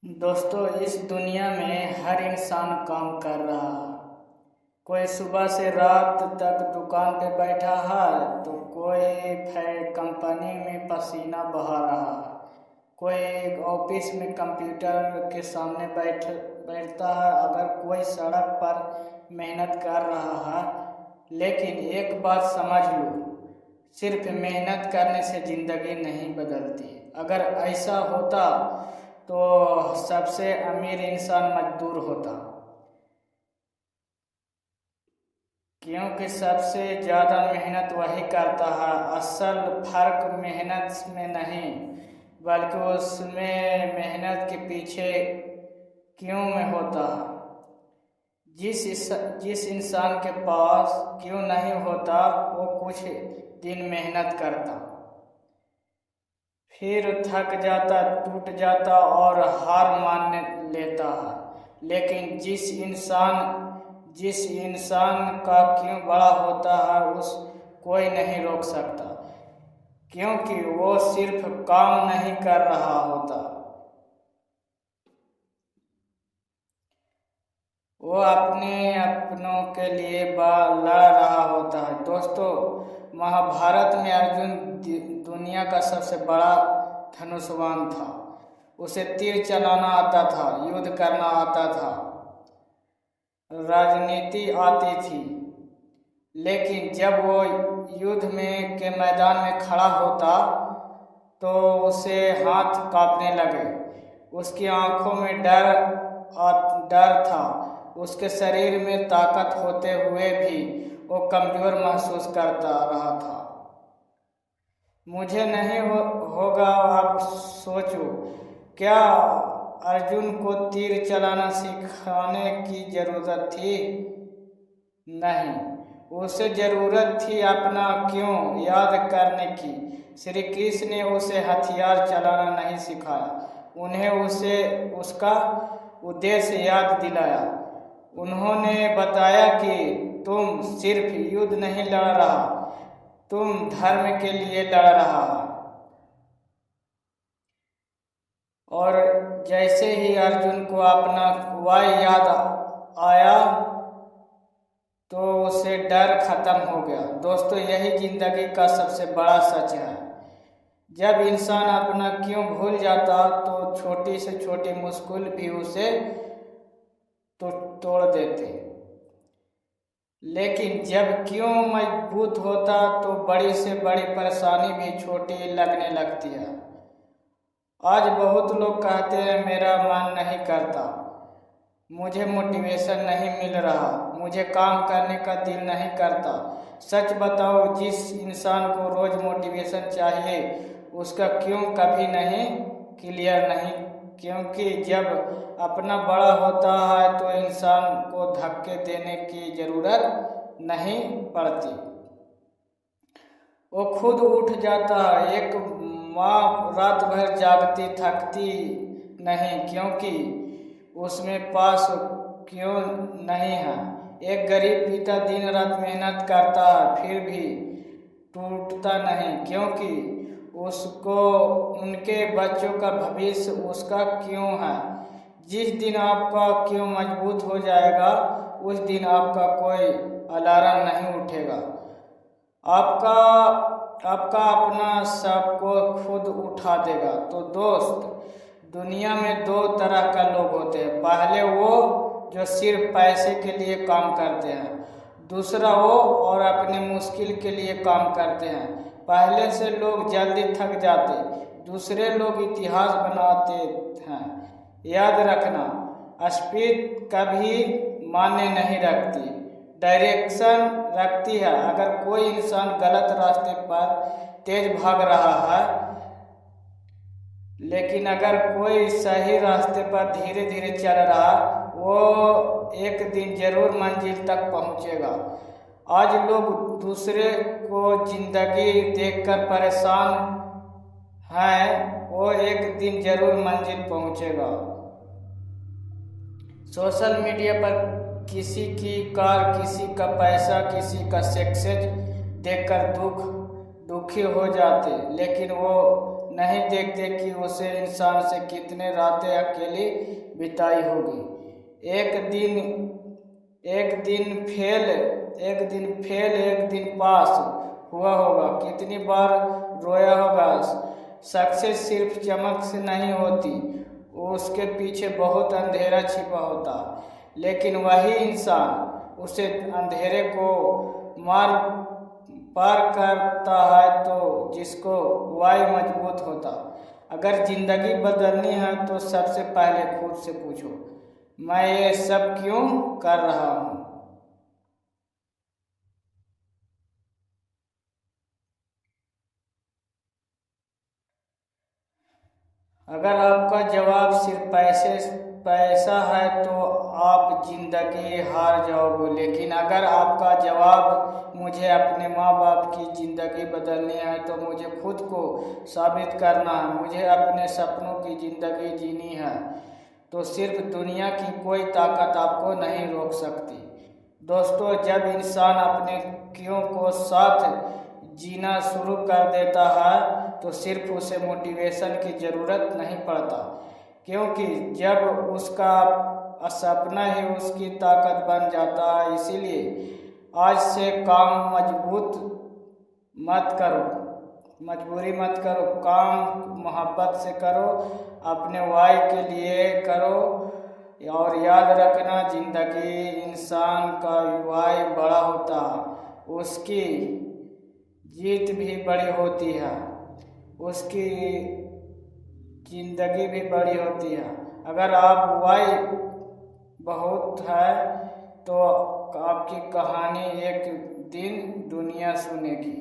दोस्तों, इस दुनिया में हर इंसान काम कर रहा है। कोई सुबह से रात तक दुकान पे बैठा है तो कोई कंपनी में पसीना बहा रहा है। कोई ऑफिस में कंप्यूटर के सामने बैठता है। अगर कोई सड़क पर मेहनत कर रहा है। लेकिन एक बात समझ लो, सिर्फ मेहनत करने से ज़िंदगी नहीं बदलती। अगर ऐसा होता तो सबसे अमीर इंसान मजदूर होता, क्योंकि सबसे ज़्यादा मेहनत वही करता है। असल फर्क मेहनत में नहीं, बल्कि उसमें मेहनत के पीछे क्यों में होता है। जिस इंसान के पास क्यों नहीं होता, वो कुछ दिन मेहनत करता, फिर थक जाता, टूट जाता और हार मान लेता है। लेकिन जिस इंसान का क्यों बड़ा होता है, उस कोई नहीं रोक सकता, क्योंकि वो सिर्फ काम नहीं कर रहा होता, वो अपने अपनों के लिए लड़ रहा होता है। दोस्तों, महाभारत में अर्जुन दुनिया का सबसे बड़ा धनुषवान था। उसे तीर चलाना आता था, युद्ध करना आता था, राजनीति आती थी। लेकिन जब वो युद्ध में के मैदान में खड़ा होता तो उसे हाथ कांपने लगे। उसकी आंखों में डर था। उसके शरीर में ताकत होते हुए भी वो कमजोर महसूस करता रहा था। मुझे नहीं होगा। आप सोचो, क्या अर्जुन को तीर चलाना सिखाने की जरूरत थी? नहीं, उसे जरूरत थी अपना क्यों याद करने की। श्री कृष्ण ने उसे हथियार चलाना नहीं सिखाया, उन्हें उसे उसका उद्देश्य याद दिलाया। उन्होंने बताया कि तुम सिर्फ युद्ध नहीं लड़ रहा, तुम धर्म के लिए लड़ रहा है। और जैसे ही अर्जुन को अपना वह याद आया तो उसे डर खत्म हो गया। दोस्तों, यही जिंदगी का सबसे बड़ा सच है। जब इंसान अपना क्यों भूल जाता तो छोटी से छोटी मुश्किल भी उसे तो तोड़ देते। लेकिन जब क्यों मजबूत होता तो बड़ी से बड़ी परेशानी भी छोटी लगने लगती है। आज बहुत लोग कहते हैं मेरा मन नहीं करता, मुझे मोटिवेशन नहीं मिल रहा, मुझे काम करने का दिल नहीं करता। सच बताओ, जिस इंसान को रोज मोटिवेशन चाहिए उसका क्यों कभी नहीं क्लियर नहीं, क्योंकि जब अपना बड़ा होता है तो इंसान को धक्के देने की जरूरत नहीं पड़ती, वो खुद उठ जाता है। एक माँ रात भर जागती थकती नहीं, क्योंकि उसमें पास क्यों नहीं है। एक गरीब पिता दिन रात मेहनत करता है, फिर भी टूटता नहीं, क्योंकि उसको उनके बच्चों का भविष्य उसका क्यों है। जिस दिन आपका क्यों मजबूत हो जाएगा, उस दिन आपका कोई अलार्म नहीं उठेगा। आपका अपना सबको खुद उठा देगा। तो दोस्त, दुनिया में दो तरह का लोग होते हैं। पहले वो जो सिर्फ पैसे के लिए काम करते हैं, दूसरा वो और अपने मुश्किल के लिए काम करते हैं। पहले से लोग जल्दी थक जाते, दूसरे लोग इतिहास बनाते हैं। याद रखना, स्पीड कभी मायने नहीं रखती, डायरेक्शन रखती है। अगर कोई इंसान गलत रास्ते पर तेज भाग रहा है, लेकिन अगर कोई सही रास्ते पर धीरे धीरे चल रहा, वो एक दिन जरूर मंजिल तक पहुंचेगा। आज लोग दूसरे को जिंदगी देखकर परेशान हैं, वो एक दिन जरूर मंजिल पहुंचेगा। सोशल मीडिया पर किसी की कार, किसी का पैसा, किसी का सक्सेस देखकर दुखी हो जाते, लेकिन वो नहीं देखते कि उसे इंसान से कितने रातें अकेली बिताई होगी। एक दिन पास हुआ होगा, कितनी बार रोया होगा। सक्सेस सिर्फ चमक से नहीं होती, उसके पीछे बहुत अंधेरा छिपा होता, लेकिन वही इंसान उसे अंधेरे को पार करता है तो जिसको वाई मजबूत होता। अगर जिंदगी बदलनी है तो सबसे पहले खुद से पूछो, मैं ये सब क्यों कर रहा हूँ। अगर आपका जवाब सिर्फ पैसा है तो आप जिंदगी हार जाओगे, लेकिन अगर आपका जवाब मुझे अपने माँ बाप की ज़िंदगी बदलनी है तो मुझे खुद को साबित करना है, मुझे अपने सपनों की ज़िंदगी जीनी है, तो सिर्फ दुनिया की कोई ताकत आपको नहीं रोक सकती। दोस्तों, जब इंसान अपने क्यों को साथ जीना शुरू कर देता है तो सिर्फ उसे मोटिवेशन की ज़रूरत नहीं पड़ता, क्योंकि जब उसका सपना ही उसकी ताकत बन जाता है। इसीलिए आज से काम मजबूरी मत करो, काम मोहब्बत से करो, अपने वाई के लिए करो। और याद रखना, जिंदगी इंसान का वाई बड़ा होता है, उसकी जीत भी बड़ी होती है, उसकी जिंदगी भी बड़ी होती है। अगर आप वाई बहुत है तो आपकी कहानी एक दिन दुनिया सुनेगी।